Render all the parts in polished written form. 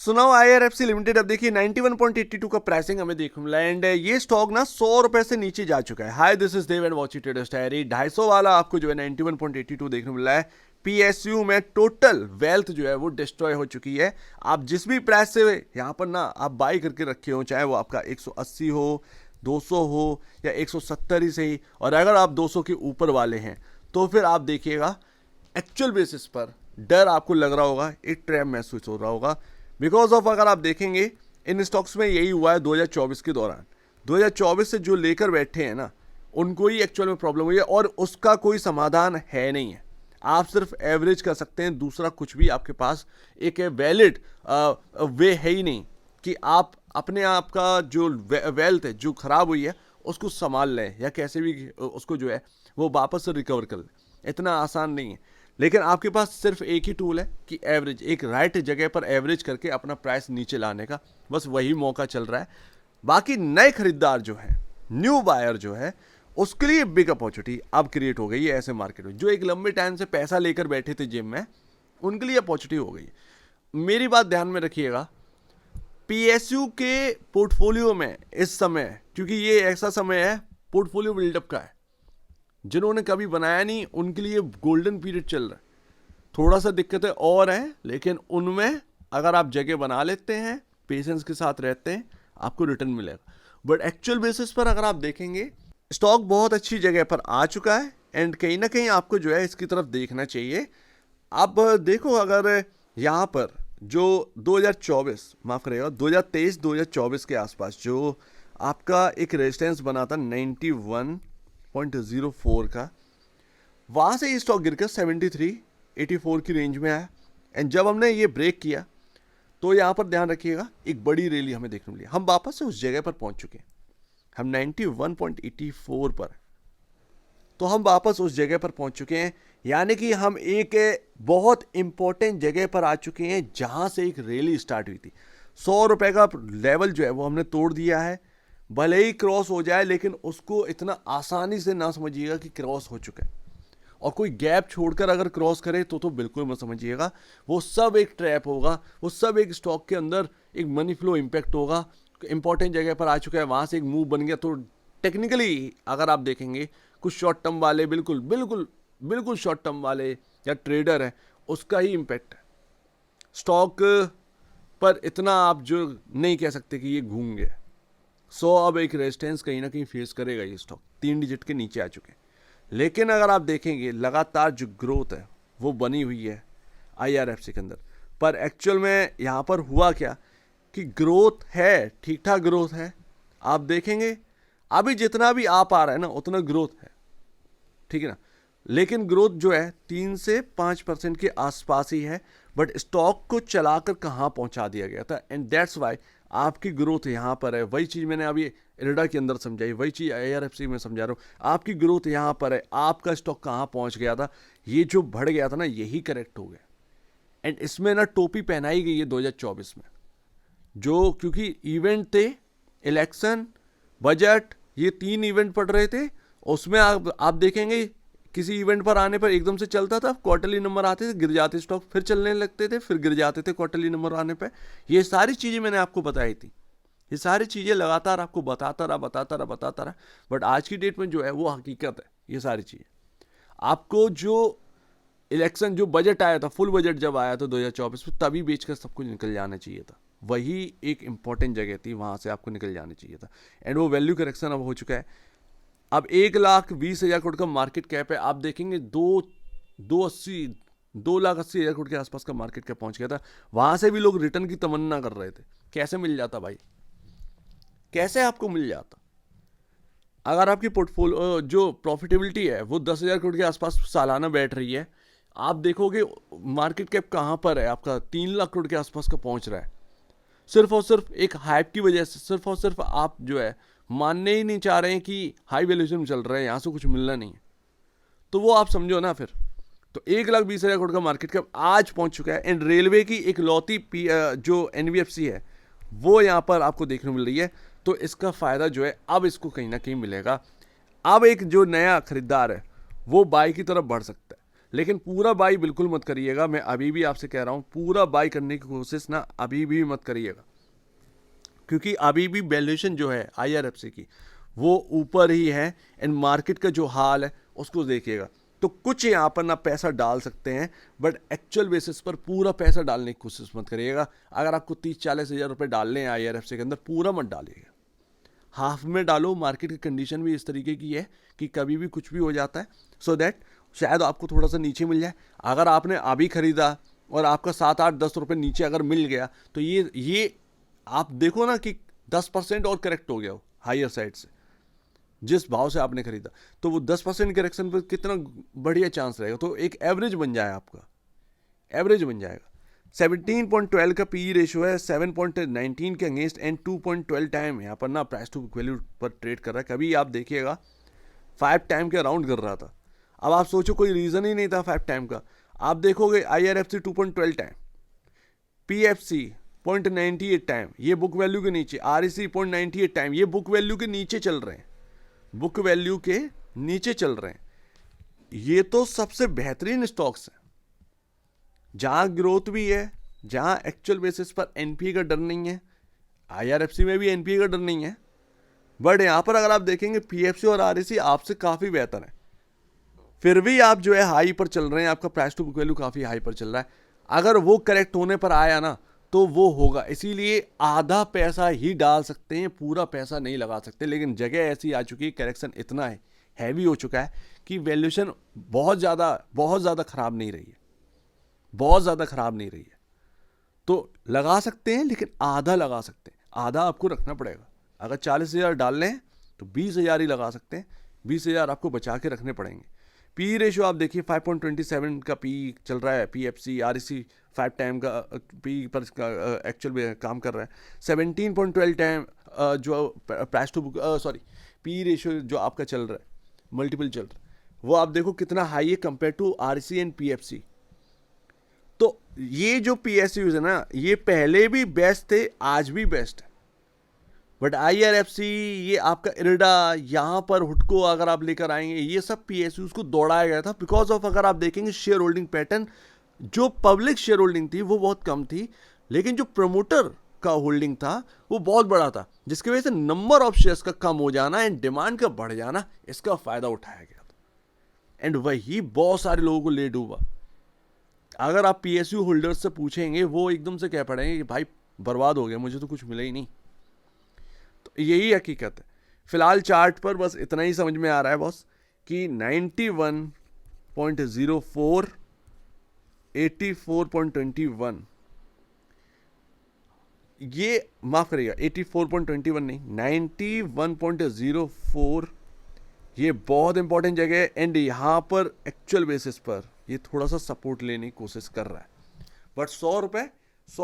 So now IRFC limited अब देखिए 91.82 का प्राइसिंग हमें देखने मिला एंड ये स्टॉक ना 100 रुपए से नीचे जा चुका है। Hi this is Dev and watch it diary. 250 वाला आपको जो है 91.82 देखने मिला है। PSU में टोटल वेल्थ जो है वो डिस्ट्रॉय हो चुकी है। आप जिस भी प्राइस से यहाँ पर ना आप बाई करके रखे हो, चाहे वो आपका 180 हो, 200 हो या 170 ही सही, और अगर आप 200 के ऊपर वाले हैं तो फिर आप देखिएगा एक्चुअल बेसिस पर डर आपको लग रहा होगा, एक ट्रैप महसूस हो रहा होगा। बिकॉज ऑफ अगर आप देखेंगे इन स्टॉक्स में यही हुआ है 2024 के दौरान। 2024 से जो लेकर बैठे हैं ना उनको ही एक्चुअल में प्रॉब्लम हुई है और उसका कोई समाधान है नहीं है। आप सिर्फ एवरेज कर सकते हैं, दूसरा कुछ भी आपके पास एक वैलिड वे है ही नहीं कि आप अपने आप का जो वेल्थ है जो खराब हुई है उसको संभाल लें या कैसे भी उसको जो है वो वापस से रिकवर कर लें। इतना आसान नहीं है, लेकिन आपके पास सिर्फ एक ही टूल है कि एवरेज, एक राइट जगह पर एवरेज करके अपना प्राइस नीचे लाने का, बस वही मौका चल रहा है। बाकी नए खरीदार जो है, न्यू बायर जो है, उसके लिए बिग अपॉर्चुनिटी अब क्रिएट हो गई है ऐसे मार्केट में। जो एक लंबे टाइम से पैसा लेकर बैठे थे जिम में, उनके लिए अपॉर्चुनिटी हो गई। मेरी बात ध्यान में रखिएगा, PSU के पोर्टफोलियो में इस समय, क्योंकि ये ऐसा समय है पोर्टफोलियो बिल्डअप का है, जिन्होंने कभी बनाया नहीं उनके लिए गोल्डन पीरियड चल रहा है। थोड़ा सा दिक्कतें और हैं, लेकिन उनमें अगर आप जगह बना लेते हैं, पेशेंस के साथ रहते हैं, आपको रिटर्न मिलेगा। बट एक्चुअल बेसिस पर अगर आप देखेंगे स्टॉक बहुत अच्छी जगह पर आ चुका है एंड कहीं ना कहीं आपको जो है इसकी तरफ देखना चाहिए। आप देखो अगर यहाँ पर जो 2024 माफ करिएगा 2023-2024 के आसपास जो आपका एक रेजिस्टेंस बना था 91.04 का, वहाँ से ये स्टॉक गिरकर 73-84 की रेंज में आया एंड जब हमने ये ब्रेक किया तो यहाँ पर ध्यान रखिएगा एक बड़ी रैली हमें देखने मिली। हम वापस से उस जगह पर पहुँच चुके हैं, हम 91.84 पर, तो हम वापस उस जगह पर पहुंच चुके हैं। यानी कि हम एक बहुत इंपॉर्टेंट जगह पर आ चुके हैं जहां से एक रैली स्टार्ट हुई थी। 100 रुपए का लेवल जो है वो हमने तोड़ दिया है। भले ही क्रॉस हो जाए, लेकिन उसको इतना आसानी से ना समझिएगा कि क्रॉस हो चुका है, और कोई गैप छोड़कर अगर क्रॉस करे तो बिल्कुल मत समझिएगा। वो सब एक ट्रैप होगा, वो सब एक स्टॉक के अंदर एक मनी फ्लो इम्पैक्ट होगा। इंपॉर्टेंट जगह पर आ चुका है, वहां से एक मूव बन गया, तो टेक्निकली अगर आप देखेंगे कुछ शॉर्ट टर्म वाले, बिल्कुल बिल्कुल बिल्कुल शॉर्ट टर्म वाले या ट्रेडर है, उसका ही इम्पैक्ट है। स्टॉक पर इतना आप जो नहीं कह सकते कि ये घूम गया। सो अब एक रेजिस्टेंस कहीं ना कहीं फेस करेगा ये स्टॉक, 3 डिजिट के नीचे आ चुके हैं। लेकिन अगर आप देखेंगे लगातार जो ग्रोथ है वो बनी हुई है IRFC के अंदर, पर एक्चुअल में यहाँ पर हुआ क्या कि ग्रोथ है, ठीक ठाक ग्रोथ है। आप देखेंगे अभी जितना भी आ पा रहा है ना उतना ग्रोथ है, ठीक है ना, लेकिन ग्रोथ जो है 3 से 5% के आसपास ही है। बट स्टॉक को चलाकर कहाँ पहुंचा दिया गया था, एंड दैट्स वाई आपकी ग्रोथ यहाँ पर है। वही चीज़ मैंने अभी इरडा के अंदर समझाई, वही चीज़ IRFC में समझा रहा हूँ। आपकी ग्रोथ यहाँ पर है, आपका स्टॉक कहाँ पहुँच गया था, ये जो बढ़ गया था ना यही करेक्ट हो गया। एंड इसमें ना टोपी पहनाई गई है 2024 में, जो क्योंकि इवेंट थे, इलेक्शन, बजट, ये 3 इवेंट पड़ रहे थे। उसमें आप देखेंगे किसी इवेंट पर आने पर एकदम से चलता था, क्वार्टरली नंबर आते थे, गिर जाते स्टॉक, फिर चलने लगते थे, फिर गिर जाते थे क्वार्टरली नंबर आने पर। ये सारी चीज़ें मैंने आपको बताई थी, ये सारी चीज़ें लगातार आपको बताता रहा। बट आज की डेट में जो है वो हकीकत है। ये सारी चीज़ें आपको जो इलेक्शन, जो बजट आया था, फुल बजट जब आया था 2024 में, तभी बेचकर सब कुछ निकल जाना चाहिए था। वही एक इंपॉर्टेंट जगह थी, वहां से आपको निकल जाना चाहिए था। एंड वो वैल्यू करेक्शन अब हो चुका है। अब 1,20,000 करोड़ का मार्केट कैप है। आप देखेंगे 2,80,000 करोड़ के आसपास का मार्केट कैप पहुंच गया था। वहां से भी लोग रिटर्न की तमन्ना कर रहे थे। कैसे मिल जाता भाई, कैसे आपको मिल जाता? अगर आपकी पोर्टफोलियो जो प्रॉफिटेबिलिटी है वो 10,000 करोड़ के आसपास सालाना बैठ रही है, आप देखोगे मार्केट कैप कहां पर है आपका 3 लाख करोड़ के आसपास का पहुंच रहा है। सिर्फ और सिर्फ एक हाइप की वजह से, सिर्फ और सिर्फ आप जो है मानने ही नहीं चाह रहे हैं कि हाई वैल्यूएशन चल रहा है, यहाँ से कुछ मिलना नहीं है, तो वो आप समझो ना फिर। तो 1,20,000 करोड़ का मार्केट कैप आज पहुंच चुका है। एंड रेलवे की एक लौती जो NBFC है वो यहाँ पर आपको देखने मिल रही है। तो इसका फ़ायदा जो है अब इसको कहीं ना कहीं मिलेगा। अब एक जो नया खरीदार है वो बाई की तरफ बढ़ सकता है। लेकिन पूरा बाई बिल्कुल मत करिएगा। मैं अभी भी आपसे कह रहा हूँ, पूरा बाई करने की कोशिश ना अभी भी मत करिएगा, क्योंकि अभी भी वैल्यूएशन जो है IRFC की वो ऊपर ही है, एंड मार्केट का जो हाल है उसको देखिएगा। तो कुछ यहाँ पर ना पैसा डाल सकते हैं, बट एक्चुअल बेसिस पर पूरा पैसा डालने की कोशिश मत करिएगा। अगर आपको 30-40 हज़ार रुपये डालने हैं IRFC के अंदर, पूरा मत डालिएगा, हाफ में डालो। मार्केट की कंडीशन भी इस तरीके की है कि कभी भी कुछ भी हो जाता है, सो दैट शायद आपको थोड़ा सा नीचे मिल जाए। अगर आपने अभी खरीदा और आपका 7-8-10 रुपये नीचे अगर मिल गया, तो ये आप देखो ना कि 10% और करेक्ट हो गया हो हायर साइड से, जिस भाव से आपने खरीदा, तो वो 10% करेक्शन पर कितना बढ़िया चांस रहेगा। तो एक एवरेज बन जाए, आपका एवरेज बन जाएगा। 17.12 का पी रेशियो है, 7.19 के अगेंस्ट, एंड 2.12 टाइम यहाँ पर ना प्राइस टू बुक वैल्यू पर ट्रेड कर रहा है। कभी आप देखिएगा 5 टाइम के अराउंड कर रहा था। अब आप सोचो कोई रीज़न ही नहीं था 5 टाइम का। आप देखोगे IRFC 2.12 टाइम, PFC 0.98 टाइम, ये बुक वैल्यू के नीचे, REC 0.98 टाइम, ये बुक वैल्यू के नीचे चल रहे हैं, बुक वैल्यू के नीचे चल रहे हैं। ये तो सबसे बेहतरीन स्टॉक्स हैं, जहां ग्रोथ भी है, जहां एक्चुअल बेसिस पर NPA का डर नहीं है। IRFC में भी NPA का डर नहीं है, बट यहां पर अगर आप देखेंगे PFC और REC आपसे काफ़ी बेहतर है, फिर भी आप जो है हाई पर चल रहे हैं, आपका प्राइस टू बुक वैल्यू काफ़ी हाई पर चल रहा है। अगर वो करेक्ट होने पर आया ना, तो वो होगा। इसीलिए आधा पैसा ही डाल सकते हैं, पूरा पैसा नहीं लगा सकते। लेकिन जगह ऐसी आ चुकी है, करेक्शन इतना है, हैवी हो चुका है कि वैल्यूएशन बहुत ज़्यादा ख़राब नहीं रही है, बहुत ज़्यादा ख़राब नहीं रही है। तो लगा सकते हैं, लेकिन आधा लगा सकते हैं, आधा आपको रखना पड़ेगा। अगर 40,000 डाल लें तो 20,000 ही लगा सकते हैं, 20,000 आपको बचा के रखने पड़ेंगे। पी रेशियो आप देखिए 5.27 का पी चल रहा है, PFC REC 5 टाइम का पी पर एक्चुअल में काम कर रहा है। 17.12 टाइम जो price to book P ratio जो आपका चल रहा है, मल्टीपल चल रहा है, वो आप देखो कितना हाई है compare to REC and PFC। तो ये जो PSUs है ना, ये पहले भी बेस्ट थे, आज भी बेस्ट है। बट IRFC, ये आपका इरडा, यहाँ पर हुडको अगर आप लेकर आएंगे, ये सब PSUs को दौड़ाया गया था बिकॉज ऑफ, अगर आप देखेंगे शेयर होल्डिंग पैटर्न, जो पब्लिक शेयर होल्डिंग थी वो बहुत कम थी, लेकिन जो प्रमोटर का होल्डिंग था वो बहुत बड़ा था, जिसकी वजह से नंबर ऑफ शेयर्स का कम हो जाना एंड डिमांड का बढ़ जाना, इसका फायदा उठाया गया था, एंड वही बहुत सारे लोगों को ले डूबा। अगर आप PSU होल्डर्स से पूछेंगे, वो एकदम से कह पड़ेंगे कि भाई बर्बाद हो गया, मुझे तो कुछ मिला ही नहीं। तो यही हकीकत है। फिलहाल चार्ट पर बस इतना ही समझ में आ रहा है बॉस कि 91.04, 84.21, ये माफ करिएगा 84.21 नहीं, 91.04, ये बहुत इंपॉर्टेंट जगह है। एंड यहाँ पर एक्चुअल बेसिस पर ये थोड़ा सा सपोर्ट लेने की कोशिश कर रहा है, बट 100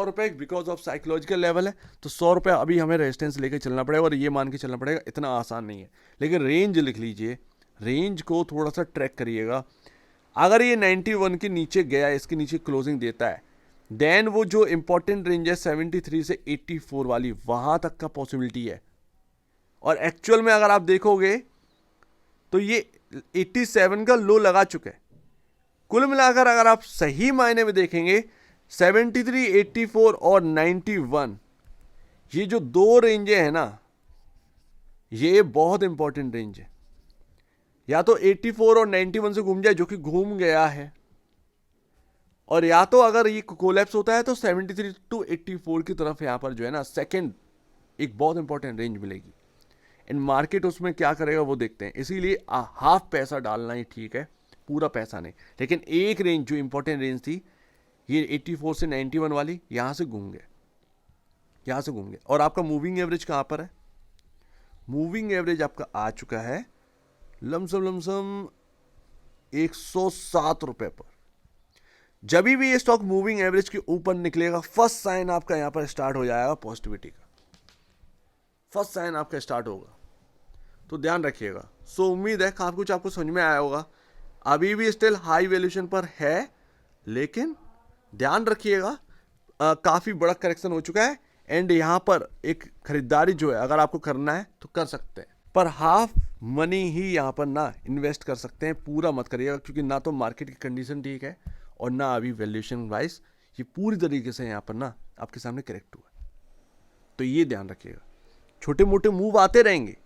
रुपये बिकॉज ऑफ साइकोलॉजिकल लेवल है, तो 100 रुपये अभी हमें रेजिस्टेंस लेके चलना पड़ेगा, और ये मान के चलना पड़ेगा, इतना आसान नहीं है। लेकिन रेंज लिख लीजिए, रेंज को थोड़ा सा ट्रैक करिएगा। अगर ये 91 के नीचे गया, इसके नीचे क्लोजिंग देता है, देन वो जो इंपॉर्टेंट रेंज है 73 से 84 वाली, वहां तक का पॉसिबिलिटी है। और एक्चुअल में अगर आप देखोगे तो ये 87 का लो लगा चुका है। कुल मिलाकर अगर आप सही मायने में देखेंगे, 73, 84 और 91, ये जो दो रेंजें हैं ना, ये बहुत इंपॉर्टेंट रेंज है। या तो 84 और 91 से घूम जाए, जो कि घूम गया है, और या तो अगर ये कोलैप्स होता है तो 73 टू 84 की तरफ यहां पर जो है ना सेकंड एक बहुत इंपॉर्टेंट रेंज मिलेगी। एंड मार्केट उसमें क्या करेगा वो देखते हैं। इसीलिए हाफ पैसा डालना ही ठीक है, पूरा पैसा नहीं। लेकिन एक रेंज जो इंपॉर्टेंट रेंज थी, ये 84 से 91 वाली, यहां से घूम गए, यहां से घूम गए। और आपका मूविंग एवरेज कहां पर है? मूविंग एवरेज आपका आ चुका है लमसम 107 रुपए पर। जब भी ये स्टॉक मूविंग एवरेज के ऊपर निकलेगा, फर्स्ट साइन आपका यहां पर स्टार्ट हो जाएगा पॉजिटिविटी का, फर्स्ट साइन आपका स्टार्ट होगा, तो ध्यान रखिएगा। सो उम्मीद है काफी कुछ आपको समझ में आया होगा। अभी भी स्टिल हाई वैल्यूएशन पर है, लेकिन ध्यान रखिएगा काफी बड़ा करेक्शन हो चुका है, एंड यहां पर एक खरीदारी जो है अगर आपको करना है तो कर सकते हैं, पर हाफ मनी ही यहाँ पर ना इन्वेस्ट कर सकते हैं, पूरा मत करिएगा, क्योंकि ना तो मार्केट की कंडीशन ठीक है और ना अभी वैल्यूएशन वाइज ये पूरी तरीके से यहाँ पर ना आपके सामने करेक्ट हुआ है। तो ये ध्यान रखिएगा, छोटे मोटे मूव आते रहेंगे,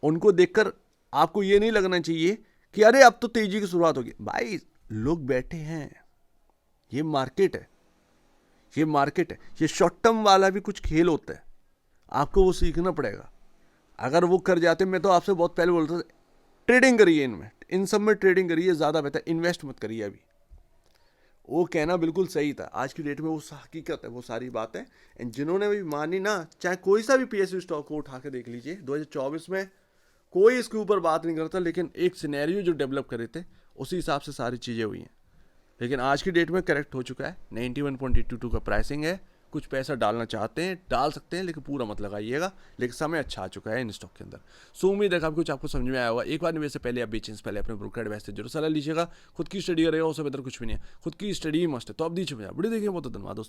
उनको देखकर आपको ये नहीं लगना चाहिए कि अरे अब तो तेजी की शुरुआत होगी। भाई लोग बैठे हैं, ये मार्केट है, ये मार्केट है, ये शॉर्ट टर्म वाला भी कुछ खेल होता है, आपको वो सीखना पड़ेगा। अगर वो कर जाते, मैं तो आपसे बहुत पहले बोलता था ट्रेडिंग करिए, इनमें इन सब में ट्रेडिंग करिए, ज़्यादा बेहतर, इन्वेस्ट मत करिए अभी। वो कहना बिल्कुल सही था, आज की डेट में वो हकीकत है, वो सारी बात है। एंड जिन्होंने भी मानी ना, चाहे कोई सा भी पीएसयू स्टॉक को उठा के देख लीजिए, 2024 में कोई इसके ऊपर बात नहीं करता, लेकिन एक सिनेरियो जो डेवलप करे थे उसी हिसाब से सारी चीज़ें हुई हैं। लेकिन आज की डेट में करेक्ट हो चुका है, 91.82 का प्राइसिंग है। कुछ पैसा डालना चाहते हैं डाल सकते हैं, लेकिन पूरा मत लगाइएगा, लेकिन समय अच्छा आ चुका है इन स्टॉक के अंदर। सो उम्मीद है कुछ आपको समझ में आया होगा। एक बार निवेश से पहले आप बेचने से पहले अपने ब्रोकर एडवाइस से जरूर सलाह लीजिएगा। खुद की स्टडी करेगा, उससे बेहतर कुछ भी नहीं है, खुद की स्टडी मस्ट है। तो अब दीजिए वीडियो देखिए, बहुत धन्यवाद दोस्तों।